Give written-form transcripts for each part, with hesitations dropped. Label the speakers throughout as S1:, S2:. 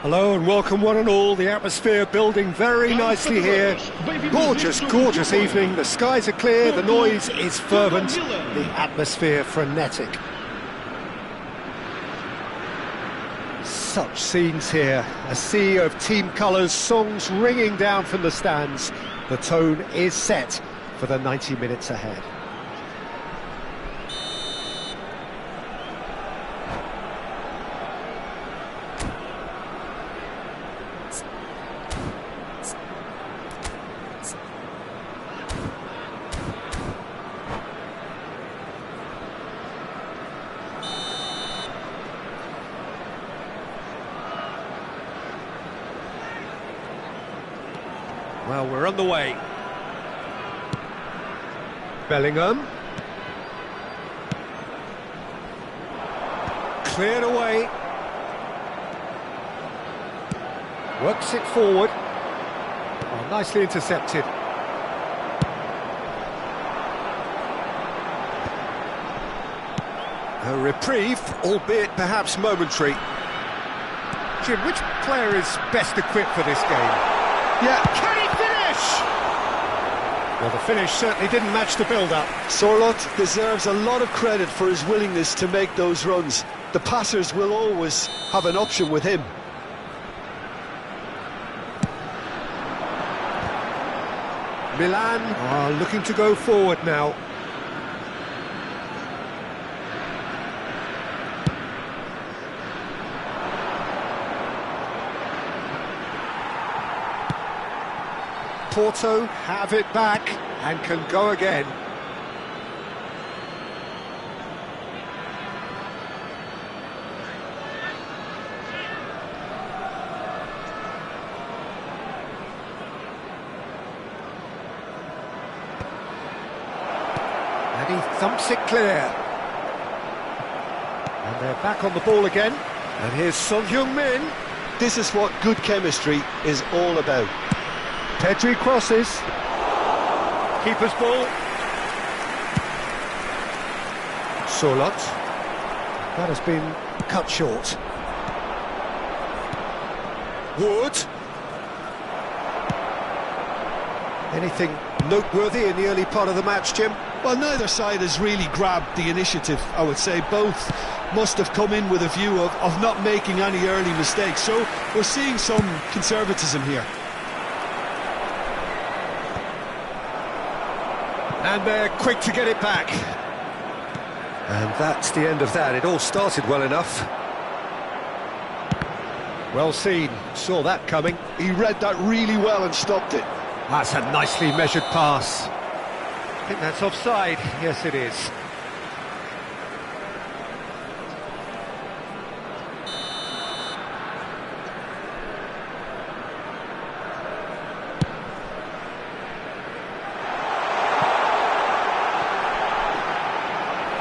S1: Hello and welcome one and all, the atmosphere building very nicely here. Gorgeous, gorgeous evening, the skies are clear, the noise is fervent, the atmosphere frenetic. Such scenes here, a sea of team colours, songs ringing down from the stands. The tone is set for the 90 minutes ahead. Well, we're on the way. Bellingham. Cleared away. Works it forward. Oh, nicely intercepted. A reprieve, albeit perhaps momentary. Jim, which player is best equipped for this game? Yeah. Can he finish? Well, the finish certainly didn't match the build-up.
S2: Sorloth deserves a lot of credit for his willingness to make those runs. The passers will always have an option with him.
S1: Milan are looking to go forward now. Porto have it back and can go again. And he thumps it clear. And they're back on the ball again. And here's Son Heung-min.
S2: This is what good chemistry is all about.
S1: Pedri crosses. Keeper's ball. Sorloth. That has been cut short. Wood. Anything noteworthy in the early part of the match, Jim?
S2: Well, neither side has really grabbed the initiative, I would say. Both must have come in with a view of not making any early mistakes. So we're seeing some conservatism here.
S1: And they're quick to get it back. And that's the end of that. It all started well enough. Well seen, saw that coming.
S2: He read that really well and stopped it.
S1: That's a nicely measured pass. I think that's offside. Yes, it is.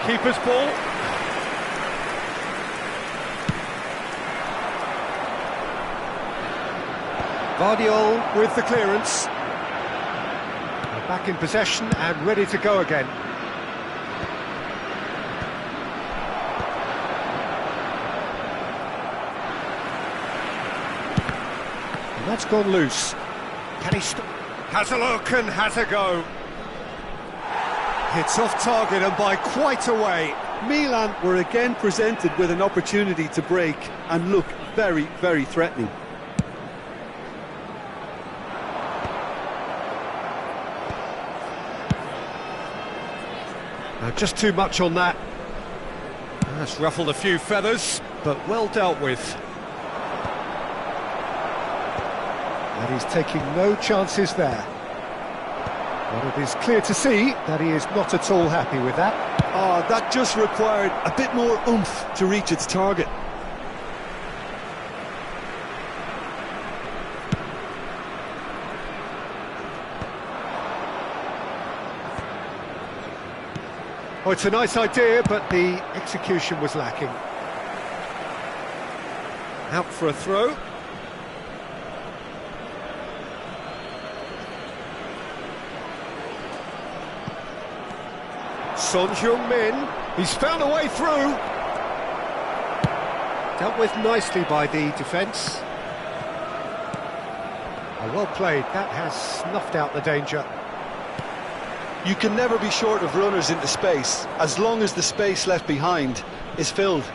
S1: Keeper's ball. Vardiol with the clearance. They're back in possession and ready to go again. And that's gone loose. Can he stop? Has a look and has a go. It's off target and by quite a way.
S2: Milan were again presented with an opportunity to break and look very, very threatening.
S1: Just too much on that. That's ruffled a few feathers, but well dealt with. And he's taking no chances there. But it is clear to see that he is not at all happy with that.
S2: That just required a bit more oomph to reach its target.
S1: Oh, it's a nice idea, but the execution was lacking. Out for a throw. Son Heung-min, he's found a way through. Dealt with nicely by the defence. Well played, that has snuffed out the danger.
S2: You can never be short of runners into space, as long as the space left behind is filled.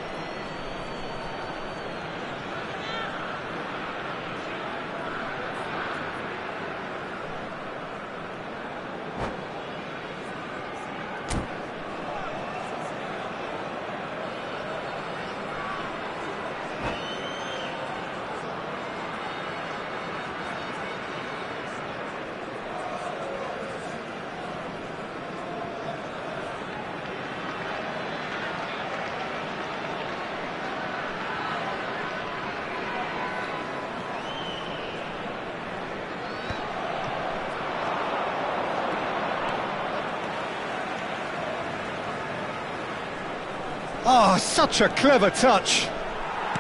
S1: Oh, such a clever touch.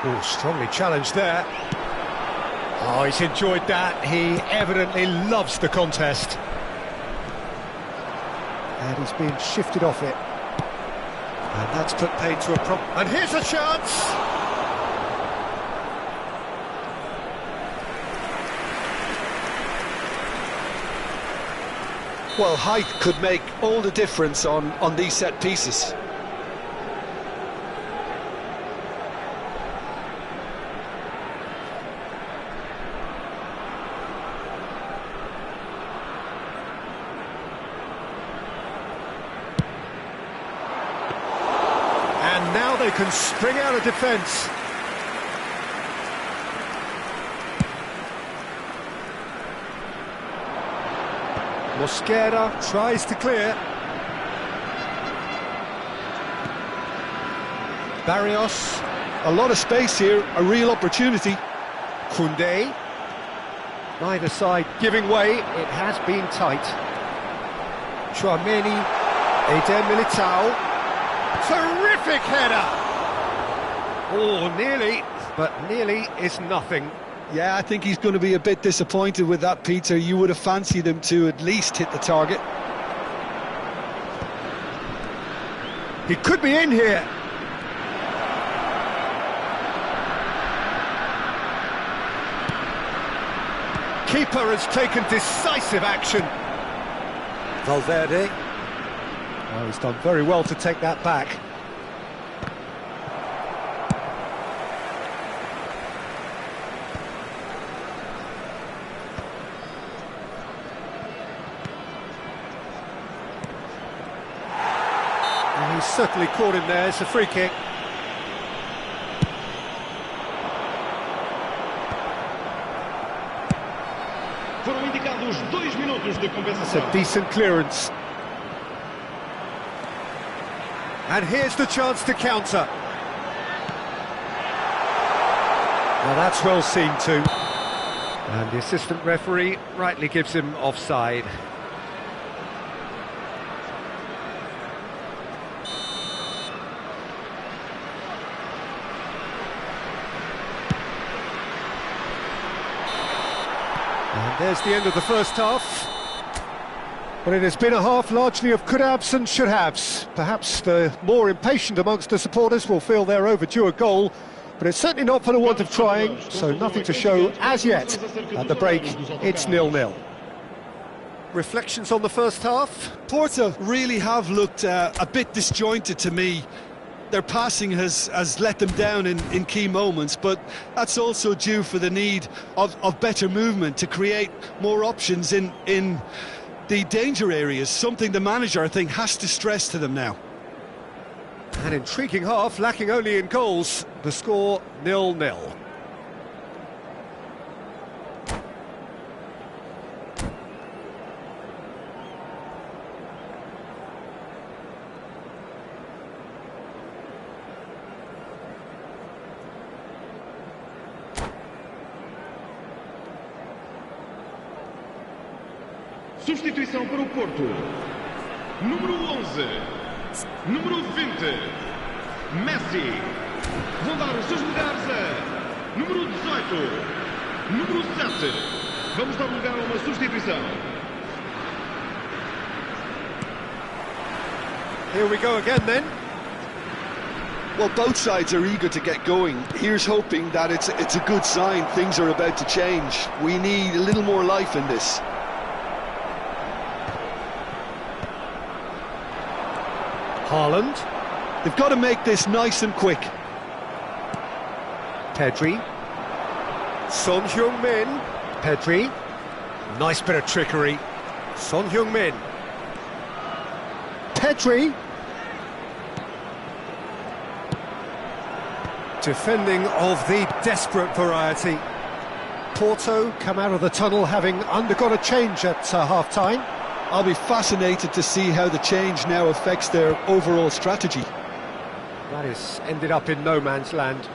S1: Oh, strongly challenged there. Oh, he's enjoyed that. He evidently loves the contest. And he's being shifted off it. And that's put paid to a problem. And here's a chance!
S2: Well, height could make all the difference on these set pieces.
S1: And now they can spring out of defence. Mosquera tries to clear. Barrios.
S2: A lot of space here, a real opportunity.
S1: Koundé. Neither side giving way. It has been tight. Chouameni. Eder Militao. Terrific header! Oh, nearly, but nearly is nothing.
S2: Yeah, I think he's going to be a bit disappointed with that, Peter. You would have fancied him to at least hit the target.
S1: He could be in here. Keeper has taken decisive action. Valverde. Oh, he's done very well to take that back. And he's certainly caught him there. It's a free kick.
S3: Foram indicados 2 minutos de
S1: It's
S3: compensação.
S1: a decent clearance. And here's the chance to counter. Now that's well seen too. And the assistant referee rightly gives him offside. And there's the end of the first half. But it has been a half largely of could-haves and should-haves. Perhaps the more impatient amongst the supporters will feel they're overdue a goal, but it's certainly not for the want of trying, so nothing to show as yet. At the break, it's 0-0. Reflections on the first half?
S2: Porto really have looked a bit disjointed to me. Their passing has let them down in key moments, but that's also due for the need of better movement to create more options in the danger areas, something the manager, I think, has to stress to them now.
S1: An intriguing half, lacking only in goals. The score 0-0.
S3: Substituição para o Porto. Número 11. Número 20. Messi. Vão dar os seus lugares a número 18. Número 7. Vamos dar lugar a uma substituição.
S1: Here we go again then.
S2: Well, both sides are eager to get going. Here's hoping that it's a good sign. Things are about to change. We need a little more life in this.
S1: Haaland.
S2: They've got to make this nice and quick.
S1: Pedri. Son Heung-min. Pedri. Nice bit of trickery. Son Heung-min. Pedri. Defending of the desperate variety. Porto come out of the tunnel having undergone a change at half-time.
S2: I'll be fascinated to see how the change now affects their overall strategy.
S1: That has ended up in no man's land.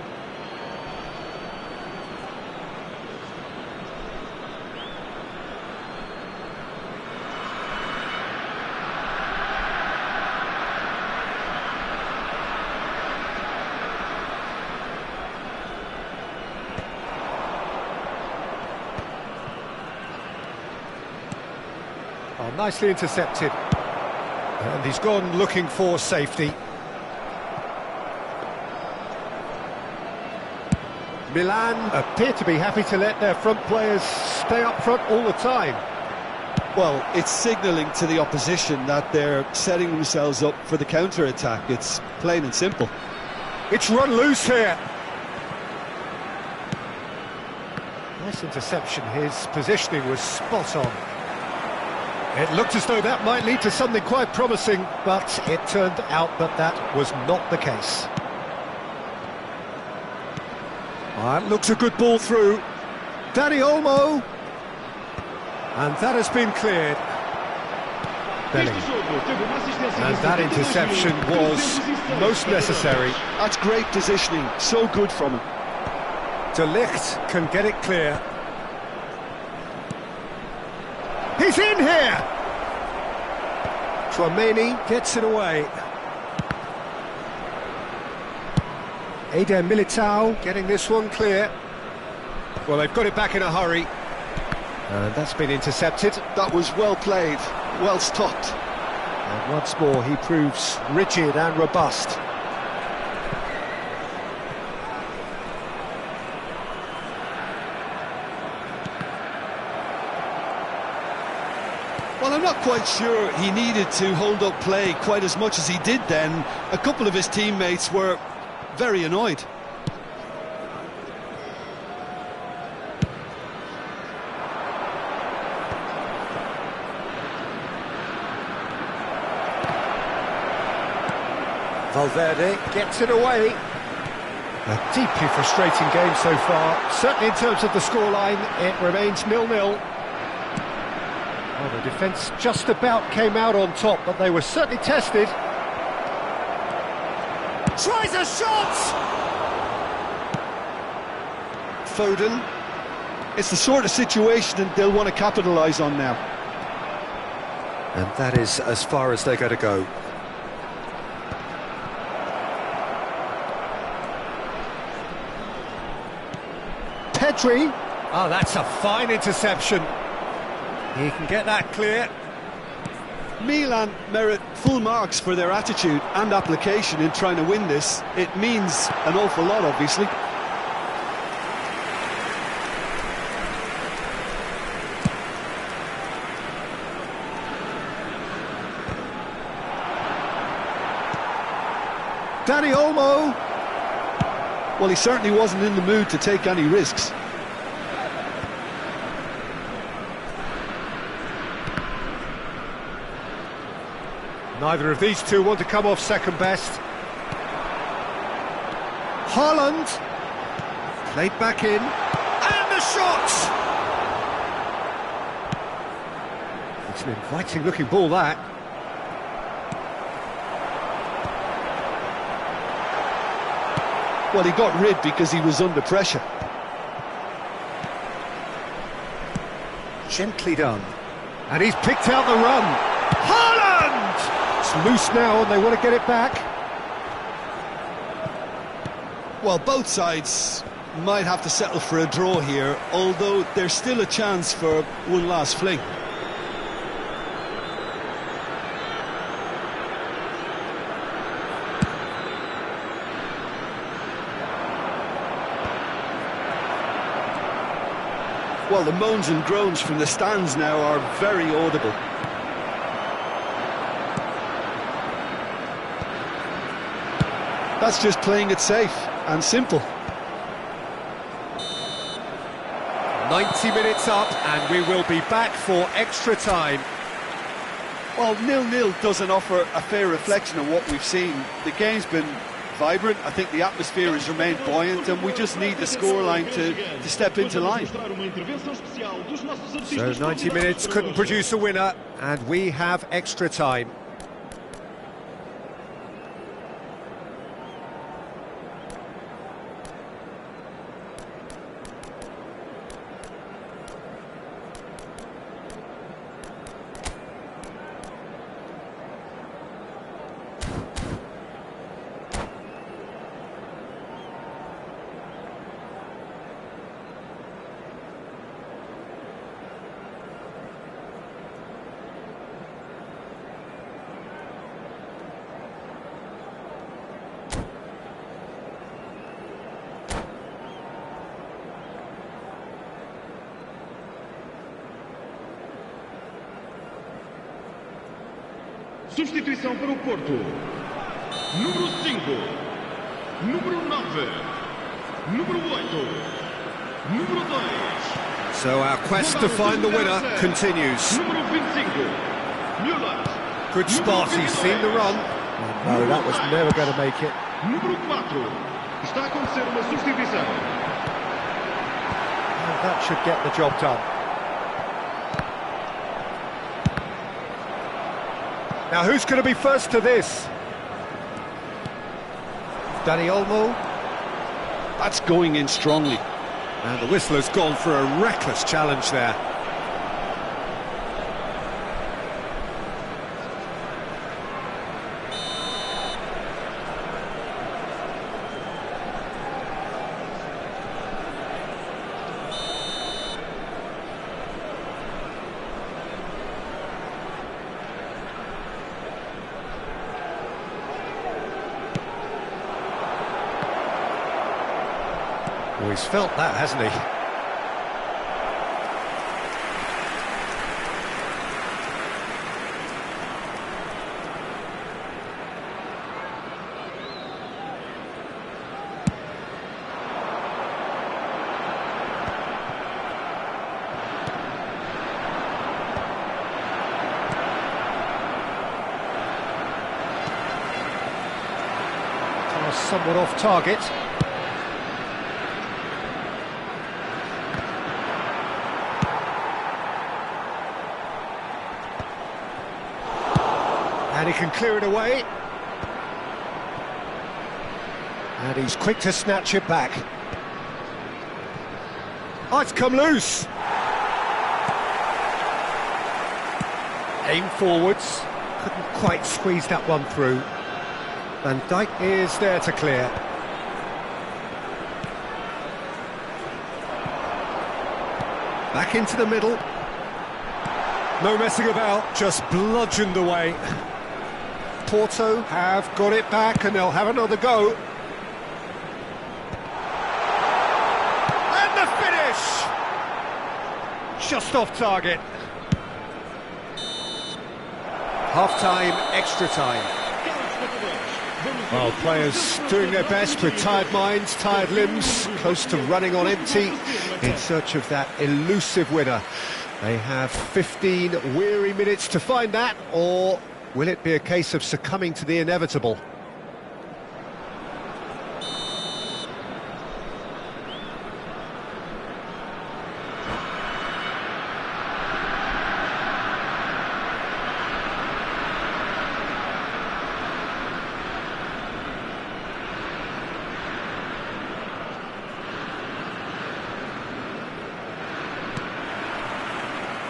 S1: Oh, nicely intercepted. And he's gone looking for safety. Milan appear to be happy to let their front players stay up front all the time.
S2: Well, it's signalling to the opposition that they're setting themselves up for the counter-attack. It's plain and simple.
S1: It's run loose here. Nice interception. His positioning was spot on. It looked as though that might lead to something quite promising, but it turned out that that was not the case. That looks a good ball through. Dani Olmo. And that has been cleared. And that interception was most necessary.
S2: That's great positioning, so good from him.
S1: De Ligt can get it clear. He's in here! Tchouameni gets it away. Eder Militao getting this one clear. Well, they've got it back in a hurry. And that's been intercepted.
S2: That was well played, well stopped.
S1: And once more he proves rigid and robust.
S2: Well, I'm not quite sure he needed to hold up play quite as much as he did then. A couple of his teammates were very annoyed.
S1: Valverde gets it away. A deeply frustrating game so far. Certainly in terms of the scoreline, it remains 0-0. Well, the defence just about came out on top, but they were certainly tested. Tries a shot!
S2: Foden. It's the sort of situation that they'll want to capitalise on now.
S1: And that is as far as they're going to go. Pedri. Oh, that's a fine interception. He can get that clear.
S2: Milan merit full marks for their attitude and application in trying to win this. It means an awful lot, obviously.
S1: Dani Olmo.
S2: Well, he certainly wasn't in the mood to take any risks.
S1: Neither of these two want to come off second best. Haaland. Played back in. And the shot! It's an inviting looking ball, that.
S2: Well, he got rid because he was under pressure.
S1: Gently done. And he's picked out the run. Haaland! It's loose now and they want to get it back.
S2: Well, both sides might have to settle for a draw here, although there's still a chance for one last fling. Well, the moans and groans from the stands now are very audible. That's just playing it safe and simple.
S1: 90 minutes up and we will be back for extra time.
S2: Well, 0-0 doesn't offer a fair reflection of what we've seen. The game's been vibrant. I think the atmosphere has remained buoyant and we just need the scoreline to step into line.
S1: So 90 minutes couldn't produce a winner and we have extra time.
S3: Substituição para o Porto. Número 5. Número 9. Número 8. Número 2.
S1: So our quest to find the winner continues.
S3: Número 25. Müller.
S1: Good spot, he's seen the run.
S4: No, that was never going to make it.
S3: Número 4. Está a acontecer uma substituição.
S1: And that should get the job done. Now who's going to be first to this? Dani Olmo.
S2: That's going in strongly.
S1: And the whistler's gone for a reckless challenge there. Well, he's felt that, hasn't he? Somewhat off target. And he can clear it away. And he's quick to snatch it back. Oh, it's come loose. Aim forwards. Couldn't quite squeeze that one through. Van Dijk is there to clear. Back into the middle. No messing about, just bludgeoned away. Porto have got it back and they'll have another go. And the finish! Just off target. Half-time, extra time. Well, players doing their best with tired minds, tired limbs, close to running on empty, in search of that elusive winner. They have 15 weary minutes to find that, or will it be a case of succumbing to the inevitable?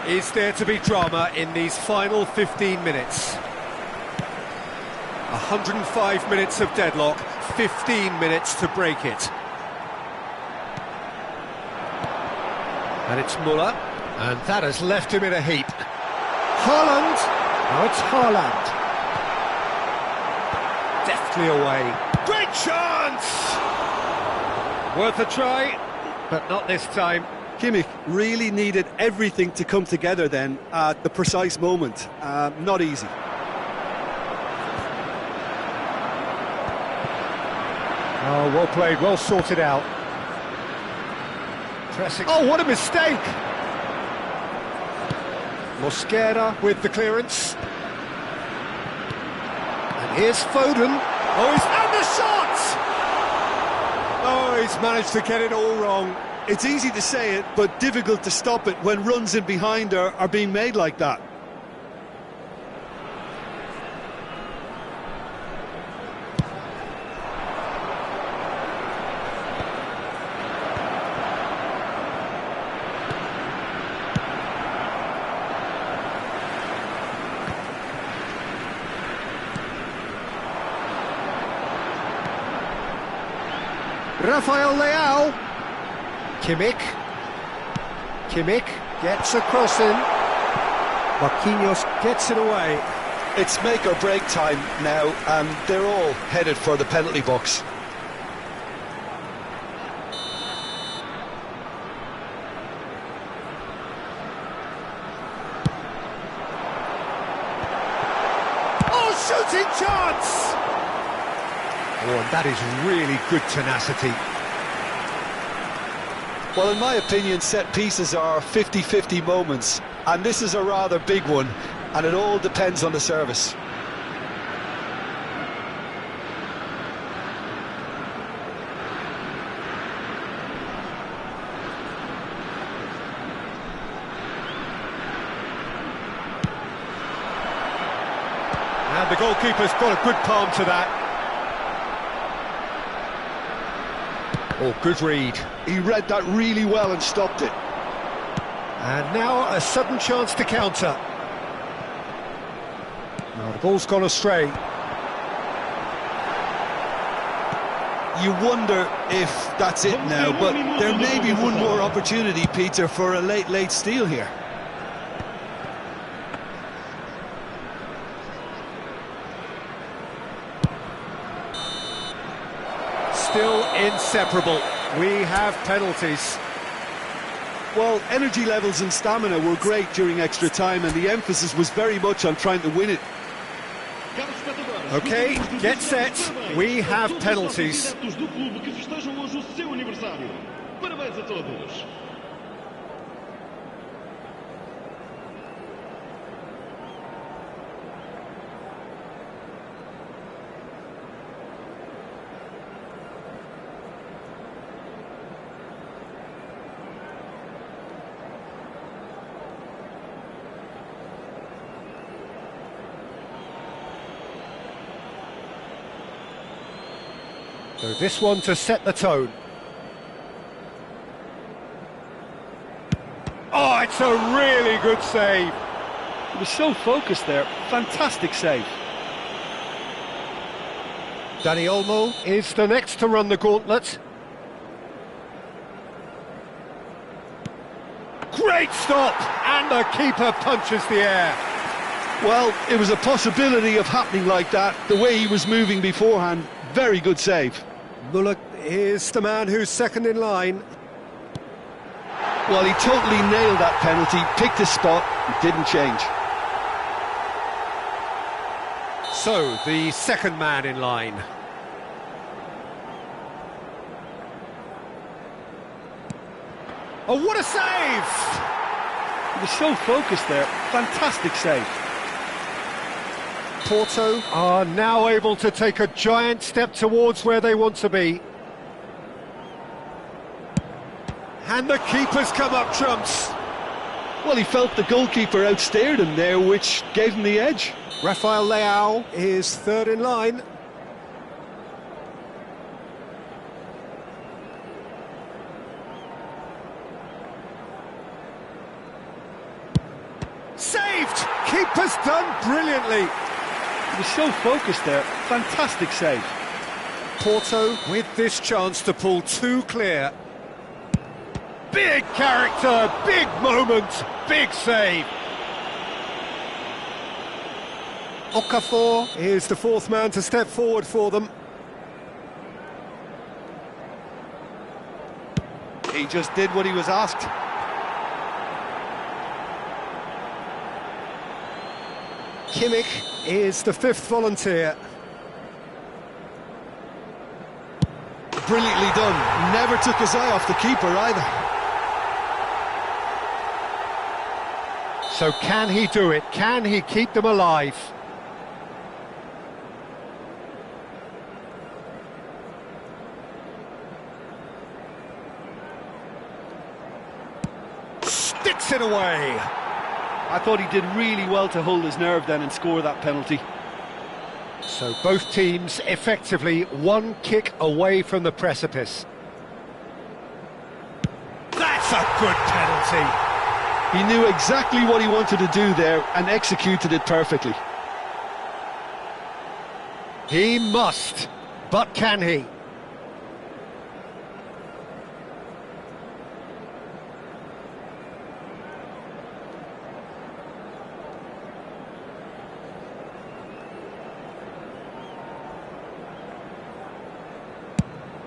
S1: Is there to be drama in these final 15 minutes? 105 minutes of deadlock, 15 minutes to break it. And it's Müller, and that has left him in a heap. Haaland! Now it's Haaland. Deftly away. Great chance! Worth a try, but not this time.
S2: Kimmich really needed everything to come together then at the precise moment. Not easy.
S1: Oh, well played, well sorted out. Pressing. Oh, what a mistake! Mosquera with the clearance. And here's Foden. Oh, he's and the shot! Oh, he's managed to get it all wrong.
S2: It's easy to say it, but difficult to stop it when runs in behind are being made like that.
S1: Rafael Leao. Kimmich gets a cross in. Marquinhos gets it away.
S2: It's make or break time now, and they're all headed for the penalty box.
S1: fighting chance! Oh, and that is really good tenacity.
S2: Well, in my opinion, set pieces are 50-50 moments, and this is a rather big one, and it all depends on the service.
S1: And the goalkeeper's got a good palm to that. Oh, good read.
S2: He read that really well and stopped it.
S1: And now a sudden chance to counter. Now the ball's gone astray.
S2: You wonder if that's it now, but there may be one more opportunity, Peter, for a late steal here.
S1: Still inseparable. We have penalties.
S2: Well, energy levels and stamina were great during extra time, and the emphasis was very much on trying to win it.
S1: Okay, get set. We have penalties.
S3: Parabéns a todos.
S1: So this one to set the tone. Oh, it's a really good save.
S2: He was so focused there. Fantastic save.
S1: Dani Olmo is the next to run the gauntlet. Great stop! And the keeper punches the air.
S2: Well, it was a possibility of happening like that, the way he was moving beforehand. Very good save.
S1: Muller is the man who's second in line.
S2: Well, he totally nailed that penalty, picked his spot, and didn't change.
S1: So, the second man in line. Oh, what a save!
S2: He was so focused there. Fantastic save.
S1: Porto are now able to take a giant step towards where they want to be. And the keeper's come up trumps.
S2: Well, he felt the goalkeeper outstared him there, which gave him the edge.
S1: Rafael Leao is third in line. Saved! Keeper's done brilliantly.
S2: He was so focused there. Fantastic save.
S1: Porto with this chance to pull two clear. Big character, big moment, big save. Okafor is the fourth man to step forward for them.
S2: He just did what he was asked.
S1: Kimmich is the fifth volunteer.
S2: Brilliantly done. Never took his eye off the keeper either.
S1: So can he do it? Can he keep them alive? Sticks it away.
S2: I thought he did really well to hold his nerve then and score that penalty.
S1: So both teams effectively one kick away from the precipice. That's a good penalty.
S2: He knew exactly what he wanted to do there and executed it perfectly.
S1: He must, but can he?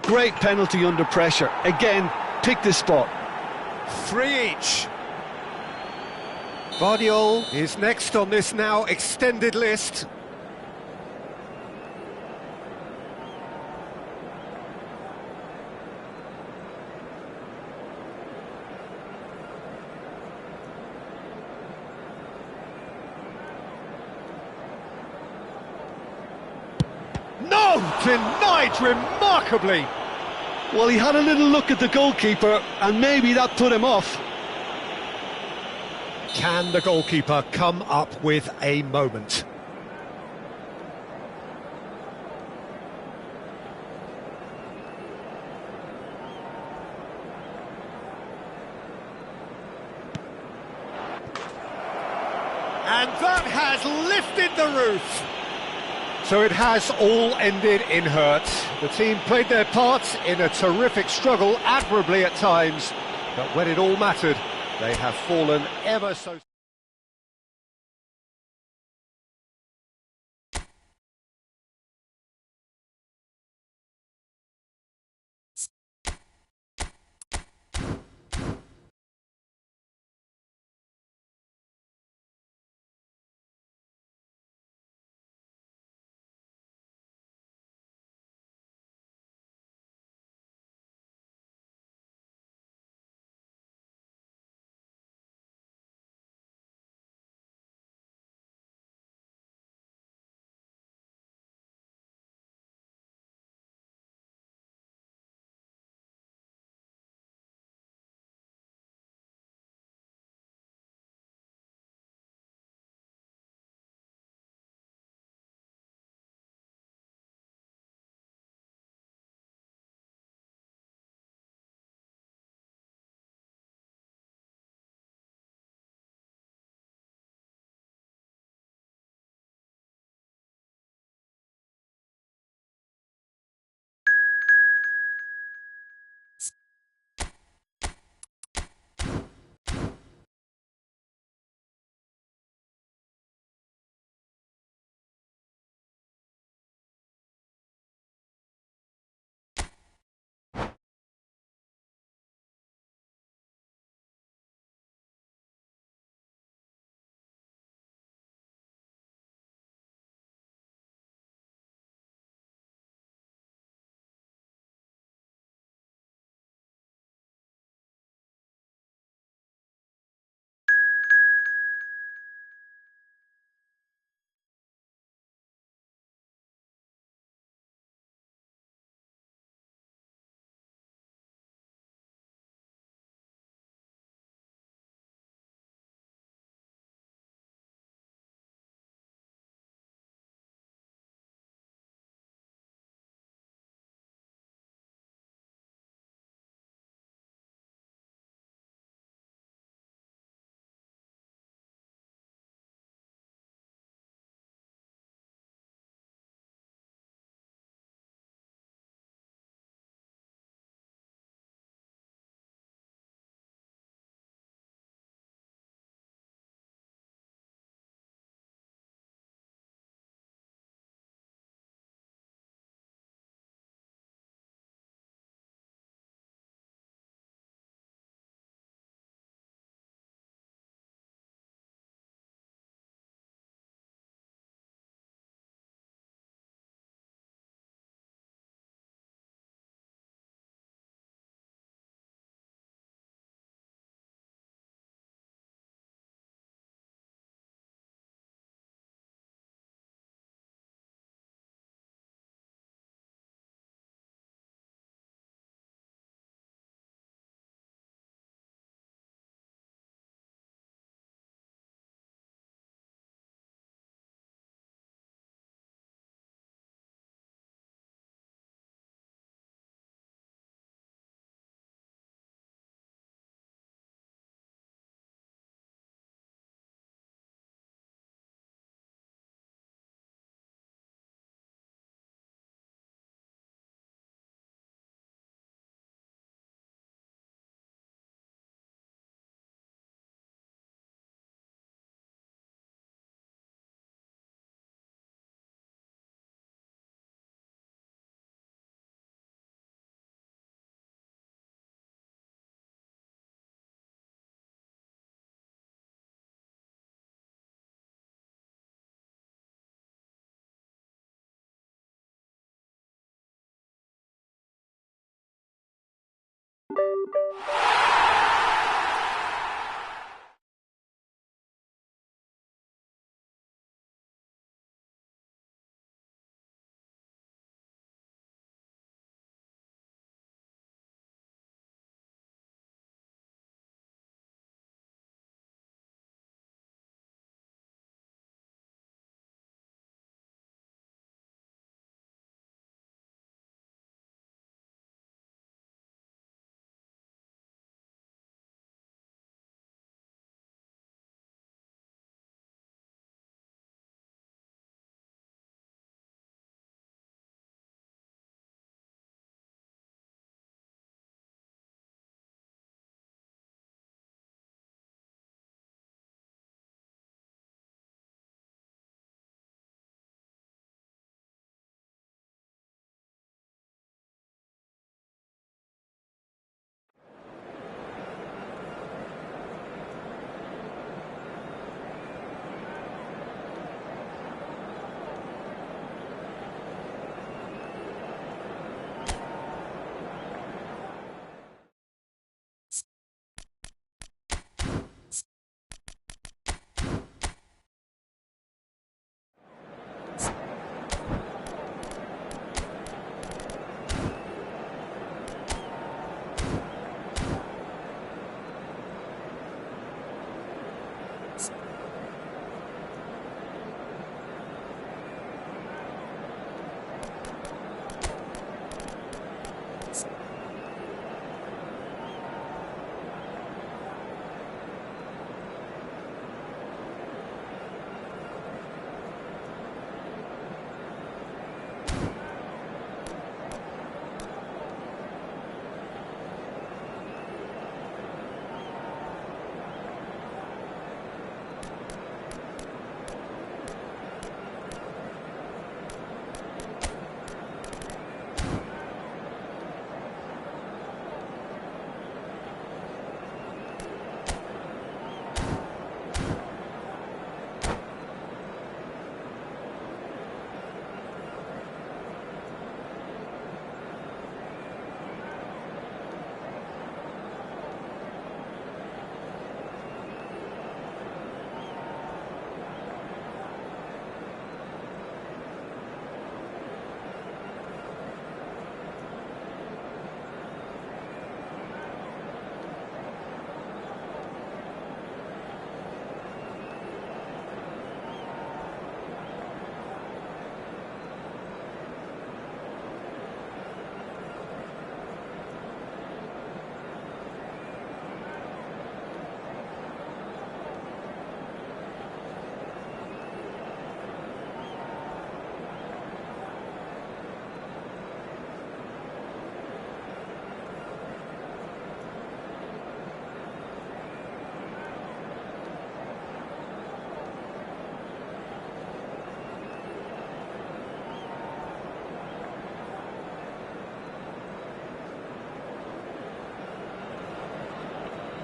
S2: Great penalty under pressure. Again, picked his spot.
S1: 3 each. Guardiola is next on this now extended list. denied remarkably.
S2: Well, he had a little look at the goalkeeper, and maybe that put him off.
S1: Can the goalkeeper come up with a moment? And that has lifted the roof. So it has all ended in hurt. The team played their parts in a terrific struggle, admirably at times, but when it all mattered, they have fallen ever so...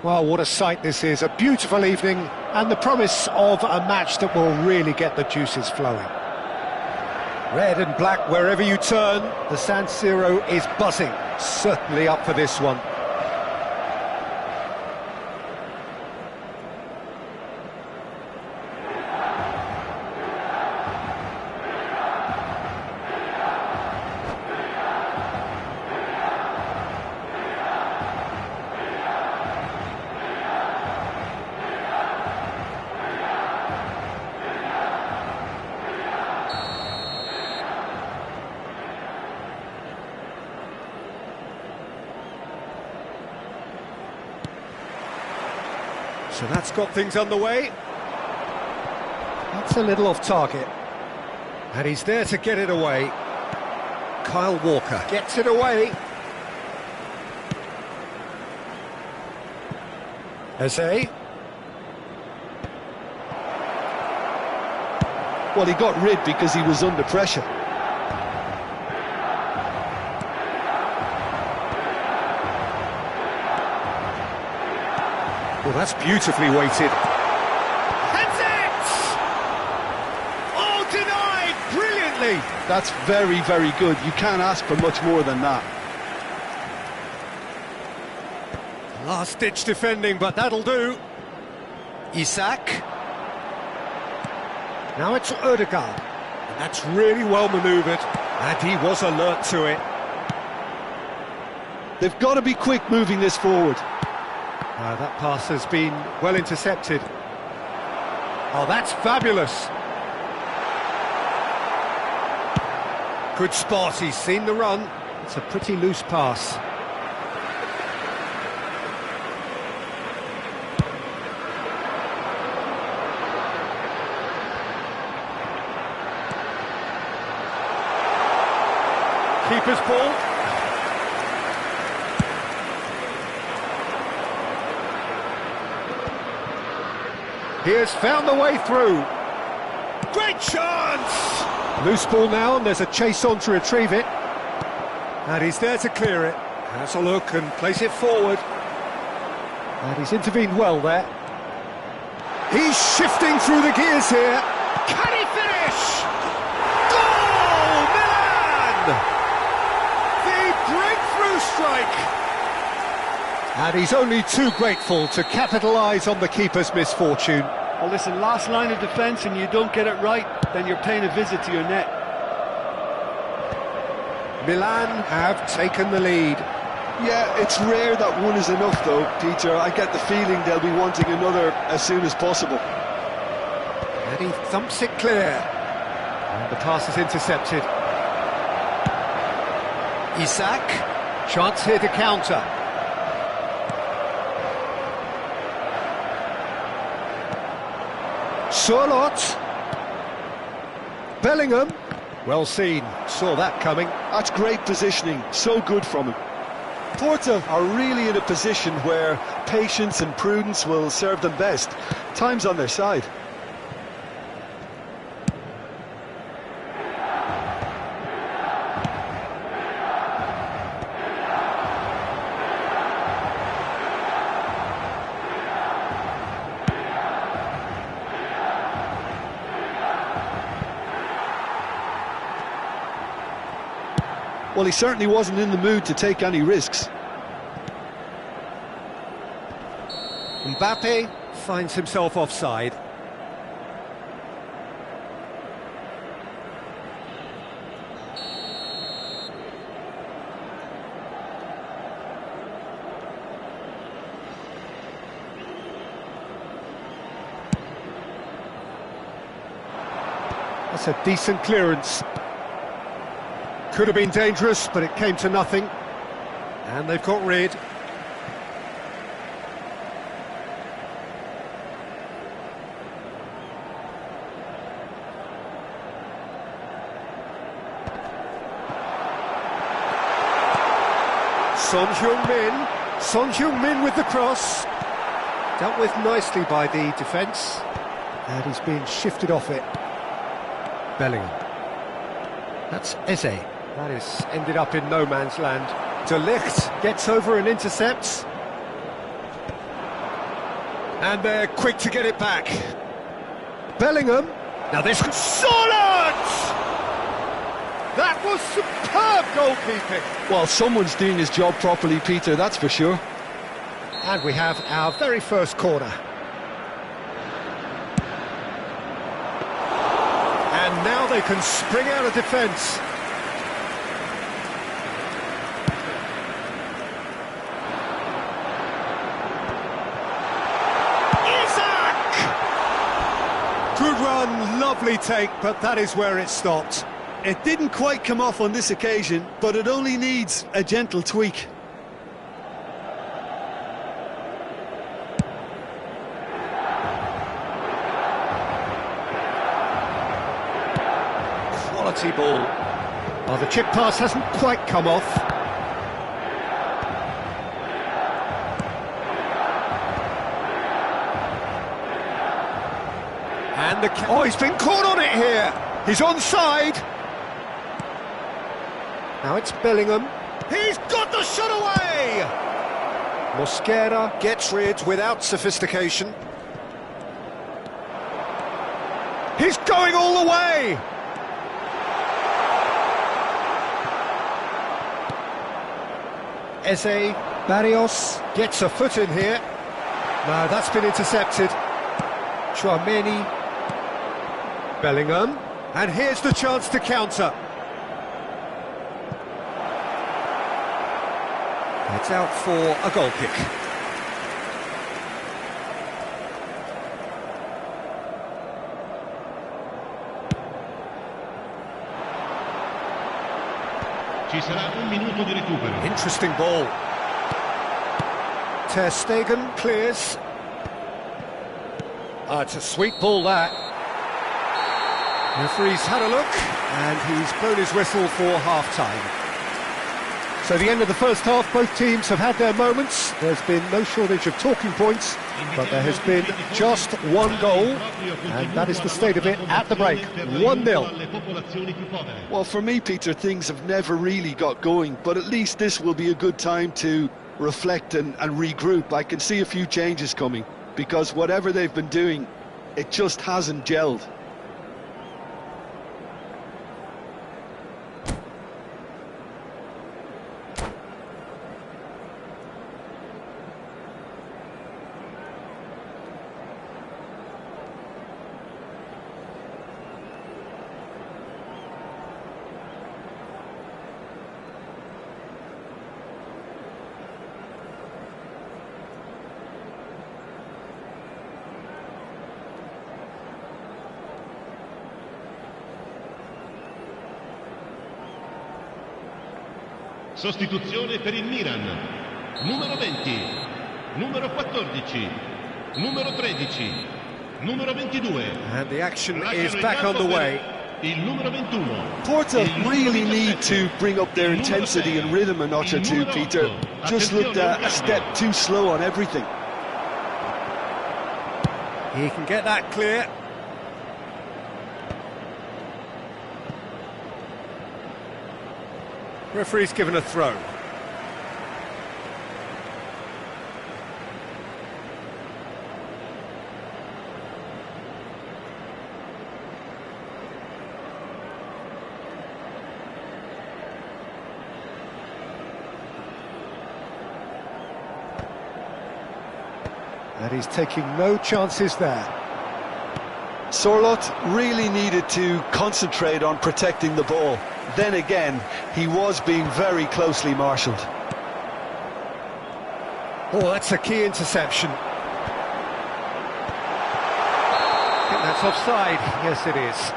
S1: Well, what a sight this is, a beautiful evening, and the promise of a match that will really get the juices flowing. Red and black wherever you turn, the San Siro is buzzing, certainly up for this one. So that's got things underway. That's a little off target. And he's there to get it away. Kyle Walker gets it away. Eze.
S2: Well, he got rid because he was under pressure.
S1: Well, that's beautifully weighted. That's it! Oh, denied brilliantly!
S2: That's very, very good. You can't ask for much more than that.
S1: Last-ditch defending, but that'll do. Isak. Now it's Ødegaard. And that's really well manoeuvred. And he was alert to it.
S2: They've got to be quick moving this forward.
S1: That pass has been well intercepted. Oh, that's fabulous. Good spot, he's seen the run. It's a pretty loose pass. Keeper's ball. He has found the way through. Great chance! Loose ball now, and there's a chase on to retrieve it. And he's there to clear it. Has a look and plays it forward. And he's intervened well there. He's shifting through the gears here. Can he finish? Goal! Milan! The breakthrough strike! And he's only too grateful to capitalise on the keeper's misfortune.
S2: Well, listen, last line of defence and you don't get it right, then you're paying a visit to your net.
S1: Milan have taken the lead.
S2: Yeah, it's rare that one is enough though, Peter. I get the feeling they'll be wanting another as soon as possible.
S1: And he thumps it clear. And the pass is intercepted. Isak, chance here to counter. Sørloth. Bellingham. Well seen, saw that coming.
S2: That's great positioning, so good from him. Porto are really in a position where patience and prudence will serve them best. Time's on their side. Well, he certainly wasn't in the mood to take any risks.
S1: Mbappe finds himself offside. That's a decent clearance. Could have been dangerous, but it came to nothing. And they've got rid. Son Heung-min. Son Heung-min with the cross. Dealt with nicely by the defence. And he's being shifted off it. Bellingham. That's Eze. That is ended up in no man's land. De Ligt gets over and intercepts. And they're quick to get it back. Bellingham. Now this could... Solid! That was superb goalkeeping.
S2: Well, someone's doing his job properly, Peter, that's for sure.
S1: And we have our very first corner. And now they can spring out of defence. Good run, lovely take, but that is where it stopped.
S2: It didn't quite come off on this occasion, but it only needs a gentle tweak.
S1: Quality ball. Oh, the chip pass hasn't quite come off. And oh, he's been caught on it here. He's onside. Now it's Bellingham. He's got the shot away. Mosquera gets rid without sophistication. He's going all the way. Eze Barrios gets a foot in here. No, that's been intercepted. Chouameni. Bellingham. And here's the chance to counter. It's out for a goal kick.
S3: Ci sarà un minuto di recupero.
S1: Interesting ball. Ter Stegen clears. It's a sweet ball, that. Referee's had a look, and he's blown his whistle for half-time. So the end of the first half, both teams have had their moments. There's been no shortage of talking points, but there has been just one goal, and that is the state of it at the break, 1-0.
S2: Well, for me, Peter, things have never really got going, but at least this will be a good time to reflect and regroup. I can see a few changes coming, because whatever they've been doing, it just hasn't gelled.
S3: Sostituzione per il Milan. Numero 20, numero 14, numero 13, numero 22.
S1: And the action is back on the way.
S3: Il numero 21.
S2: Porto really need to bring up their intensity and rhythm a notch or two, Peter. Just looked a step too slow on everything.
S1: He can get that clear. Referee's given a throw. And he's taking no chances there.
S2: Sorloth really needed to concentrate on protecting the ball. Then again, he was being very closely marshalled.
S1: Oh, that's a key interception. I think that's offside. Yes, it is.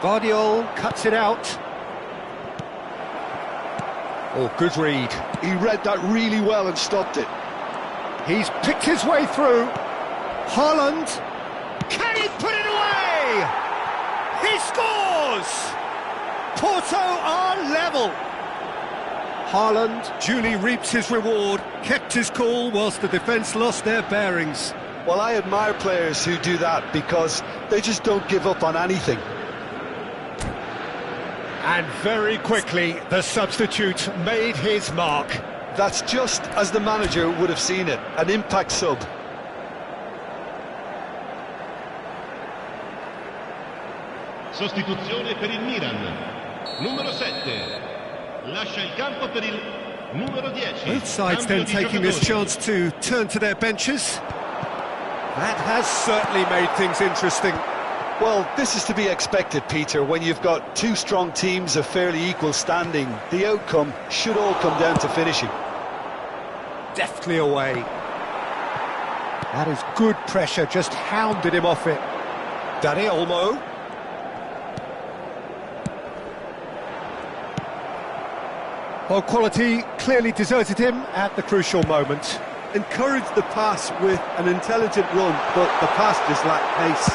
S1: Guardiola cuts it out. Oh, good read.
S2: He read that really well and stopped it.
S1: He's picked his way through. Haaland. Can he put it away? He scores! Porto are level. Haaland duly reaps his reward, kept his cool whilst the defence lost their bearings.
S2: Well, I admire players who do that because they just don't give up on anything.
S1: And very quickly, the substitute made his mark.
S2: That's just as the manager would have seen it, an impact sub.
S3: Sostituzione per il Milan. Numero 7. Lascia il campo per il numero 10.
S1: Both sides then taking this chance to turn to their benches. That has certainly made things interesting.
S2: Well, this is to be expected, Peter. When you've got two strong teams of fairly equal standing, the outcome should all come down to finishing.
S1: Deftly away. That is good pressure, just hounded him off it. Dani Olmo. Well, quality clearly deserted him at the crucial moment.
S2: Encouraged the pass with an intelligent run, but the pass just lacked pace.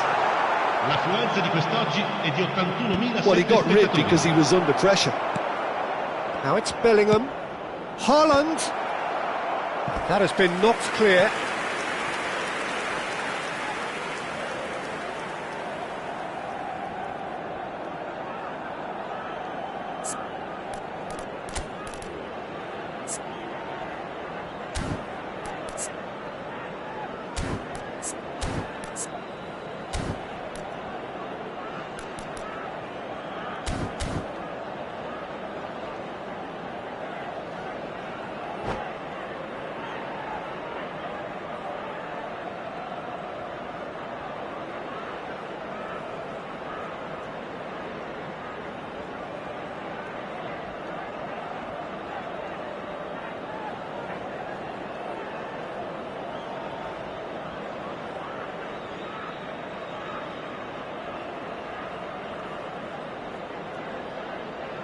S3: L'affluenza di quest'oggi è di 81.000.
S2: Well, he got rid because he was under pressure.
S1: Now it's Bellingham. Haaland. That has been knocked clear.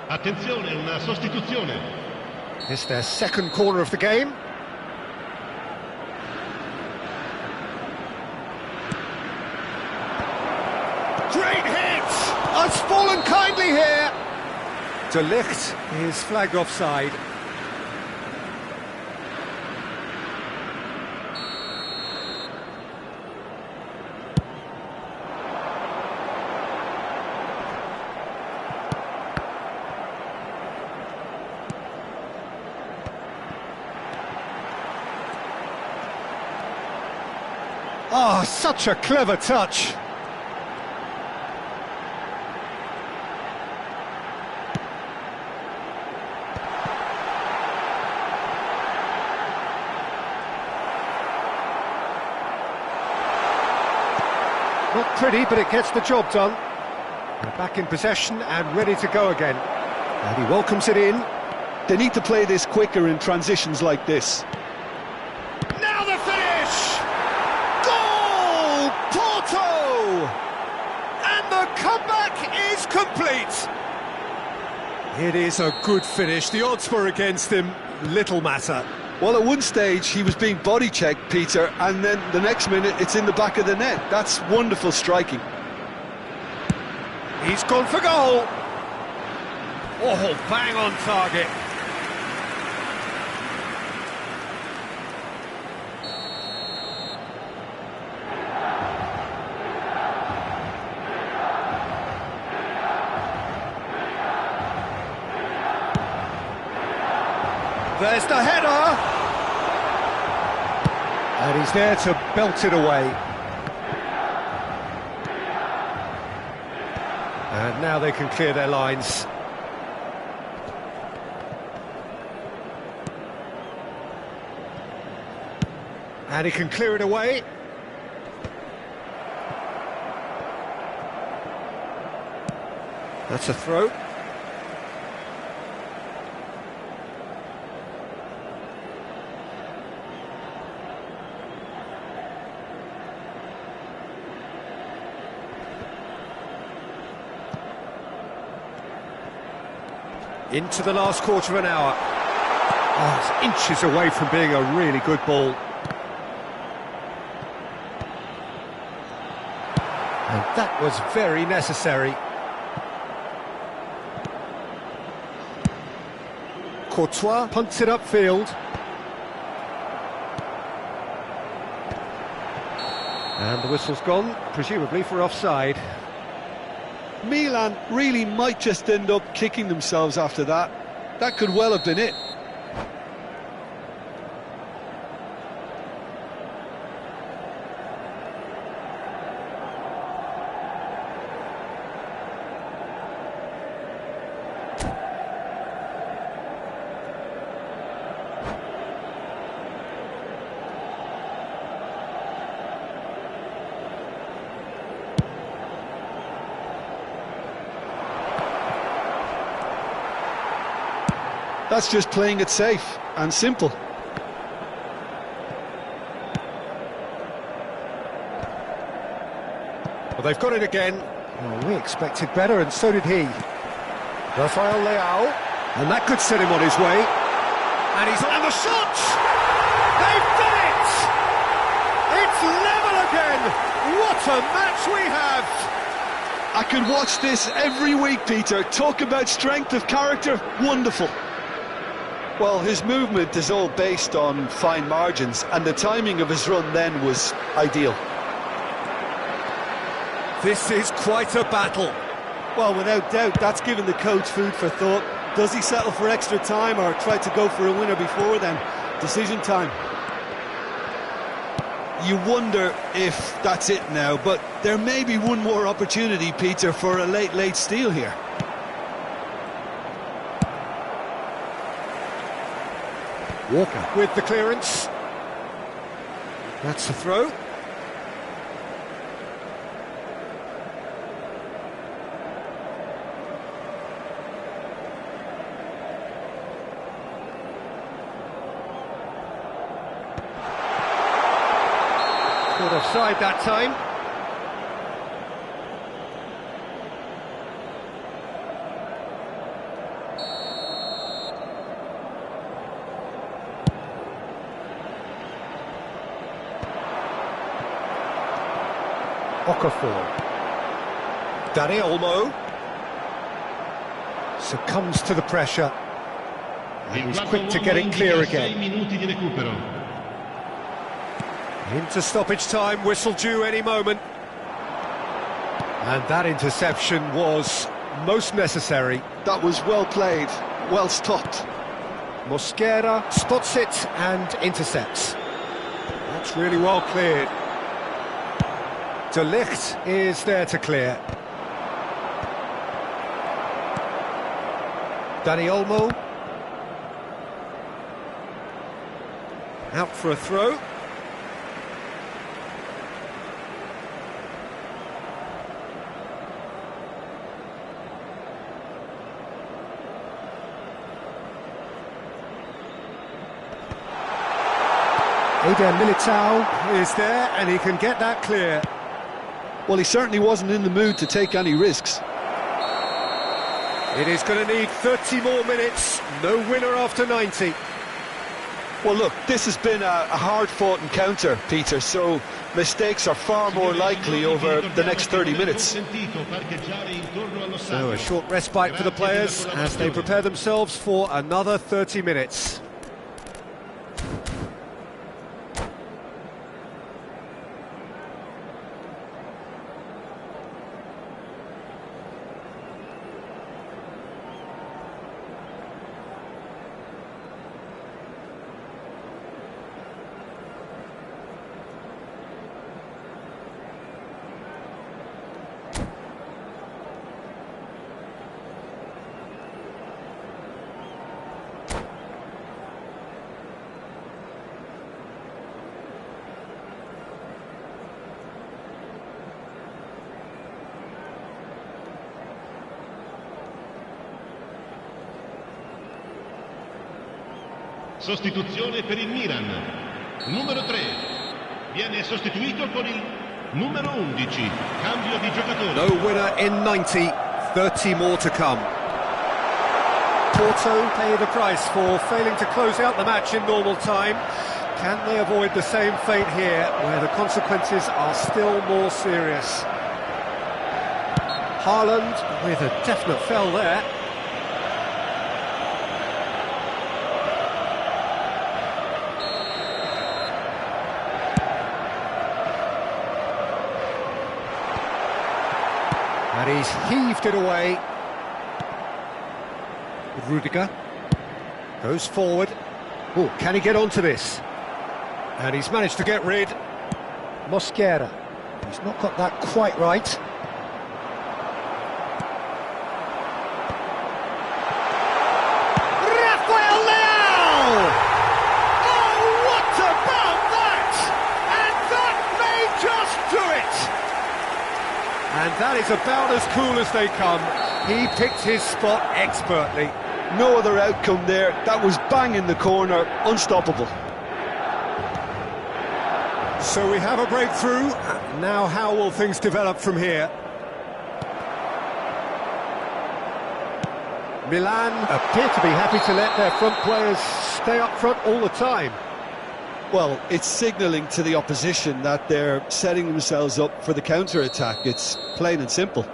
S3: Attenzione, una sostituzione.
S1: It's their second corner of the game. Great hit! Has fallen kindly here. De Ligt is flagged offside. Oh, such a clever touch. Not pretty, but it gets the job done. They're back in possession and ready to go again. And he welcomes it in.
S2: They need to play this quicker in transitions like this.
S1: Now the finish! Goal! Porto! And the comeback is complete! It is a good finish. The odds were against him. Little matter.
S2: Well, at one stage he was being body checked, Peter, and then the next minute it's in the back of the net. That's wonderful striking.
S1: He's gone for goal. Oh, bang on target. There's the header. And he's there to belt it away. And now they can clear their lines. And he can clear it away. That's a throw. Into the last quarter of an hour. Oh, it's inches away from being a really good ball. And that was very necessary. Courtois punts it upfield. And the whistle's gone, presumably for offside.
S2: Milan really might just end up kicking themselves after that. That could well have been it. That's just playing it safe and simple.
S1: Well, they've got it again. Well, we expected better, and so did he. Rafael Leao, and that could set him on his way. And he's on the shot! They've done it! It's level again! What a match we have!
S2: I could watch this every week, Peter. Talk about strength of character, wonderful. Well, his movement is all based on fine margins, and the timing of his run then was ideal.
S1: This is quite a battle.
S2: Well, without doubt, that's given the coach food for thought. Does he settle for extra time or try to go for a winner before then? Decision time. You wonder if that's it now, but there may be one more opportunity, Peter, for a late steal here.
S1: Walker with the clearance. That's a throw. Caught offside that time. Okafor. Dani Olmo succumbs to the pressure, and he's quick to get it clear again. Into stoppage time, whistle due any moment. And that interception was most necessary.
S2: That was well played, well stopped.
S1: Mosquera spots it and intercepts. That's really well cleared. De Ligt is there to clear. Dani Olmo. Out for a throw. Eder Militao is there, and he can get that clear.
S2: Well, he certainly wasn't in the mood to take any risks.
S1: It is going to need 30 more minutes. No winner after 90.
S2: Well, look, this has been a hard-fought encounter, Peter, so mistakes are far more likely over the next 30 minutes.
S1: So a short respite for the players as they prepare themselves for another 30 minutes.
S3: Sostituzione per il Milan. Numero 3 viene sostituito con il numero 11. Cambio di giocatore.
S1: No winner in 90, 30 more to come. Porto pay the price for failing to close out the match in normal time. Can they avoid the same fate here, where the consequences are still more serious? Haaland with a definite foul there. And he's heaved it away. Rudiger goes forward. Oh, can he get onto this? And he's managed to get rid.
S4: Mosquera. He's not got that quite right.
S1: Rafael Leao! Oh, what about that? And that may just do it! And that is about as cool as they come. He picked his spot expertly.
S2: No other outcome there. That was bang in the corner, unstoppable.
S1: So we have a breakthrough. Now how will things develop from here? Milan appear to be happy to let their front players stay up front all the time.
S2: Well, it's signalling to the opposition that they're setting themselves up for the counter-attack. It's plain and simple.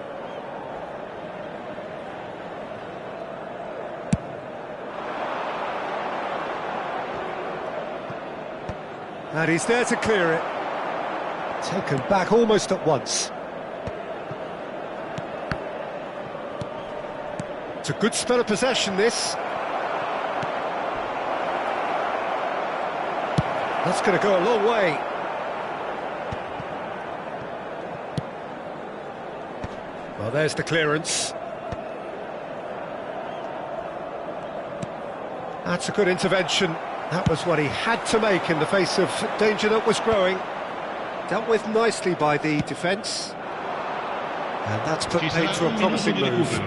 S1: And he's there to clear it. Taken back almost at once. It's a good spell of possession, this. That's going to go a long way. Well, there's the clearance. That's a good intervention. That was what he had to make in the face of danger that was growing. Dealt with nicely by the defence. And that's put paid to a promising move.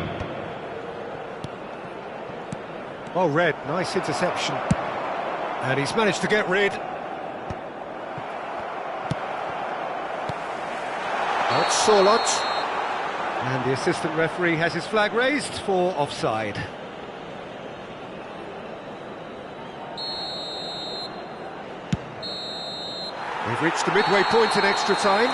S1: Well read, nice interception. And he's managed to get rid. That's Sorlot. And the assistant referee has his flag raised for offside. We've reached the midway point in extra time.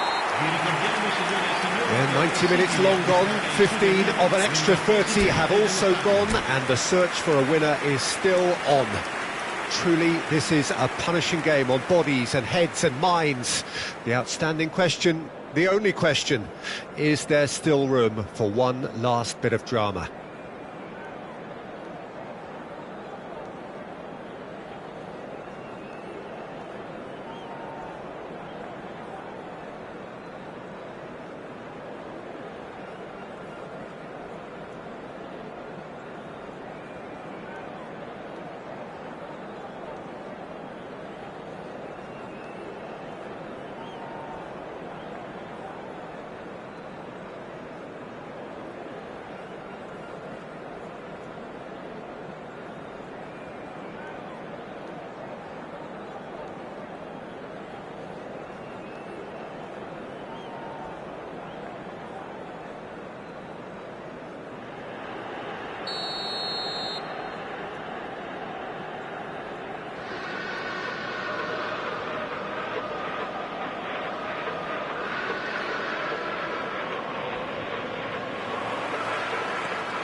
S1: And 90 minutes long gone, 15 of an extra 30 have also gone, and the search for a winner is still on. Truly, this is a punishing game on bodies and heads and minds. The outstanding question, the only question, is there still room for one last bit of drama?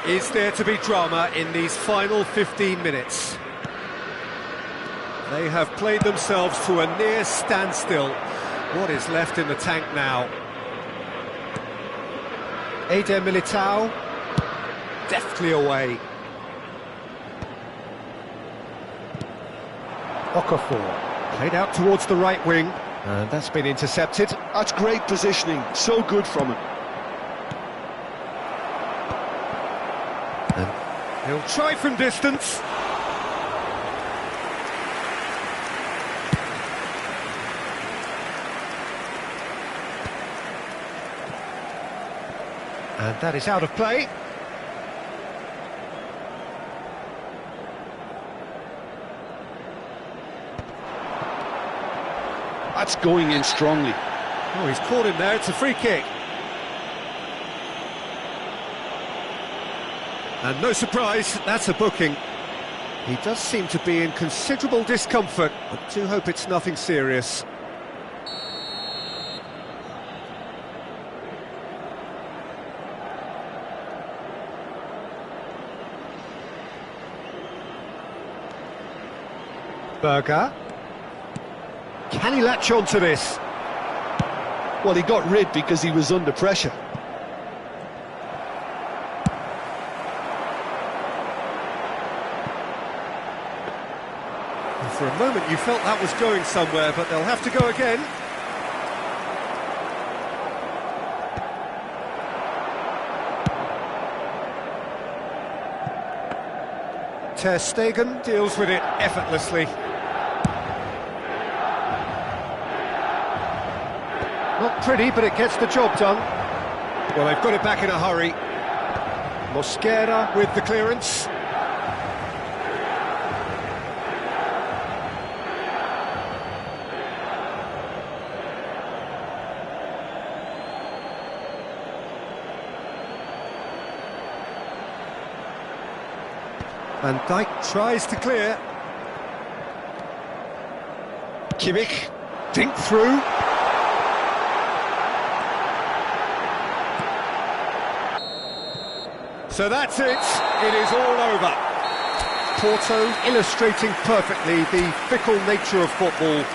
S1: Is there to be drama in these final 15 minutes? They have played themselves to a near standstill. What is left in the tank now? Eder Militao, deftly away. Okafor, played out towards the right wing, and that's been intercepted.
S2: That's great positioning, so good from him.
S1: He'll try from distance. And that is out of play.
S2: That's going in strongly.
S1: Oh, he's caught him there, it's a free kick. And no surprise, that's a booking. He does seem to be in considerable discomfort. I do hope it's nothing serious. Berger. Can he latch on to this?
S2: Well, he got rid because he was under pressure.
S1: a moment you felt that was going somewhere, but they'll have to go again. Ter Stegen deals with it effortlessly. Not pretty, but it gets the job done. Well, they've got it back in a hurry. Mosquera with the clearance. Van Dijk tries to clear. Kimmich, dink through. So that's it, it is all over. Porto illustrating perfectly the fickle nature of football.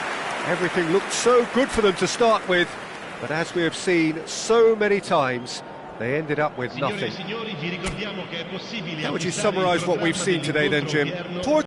S1: Everything looked so good for them to start with, but as we have seen so many times, they ended up with nothing. How would you summarise what we've seen today then, Jim?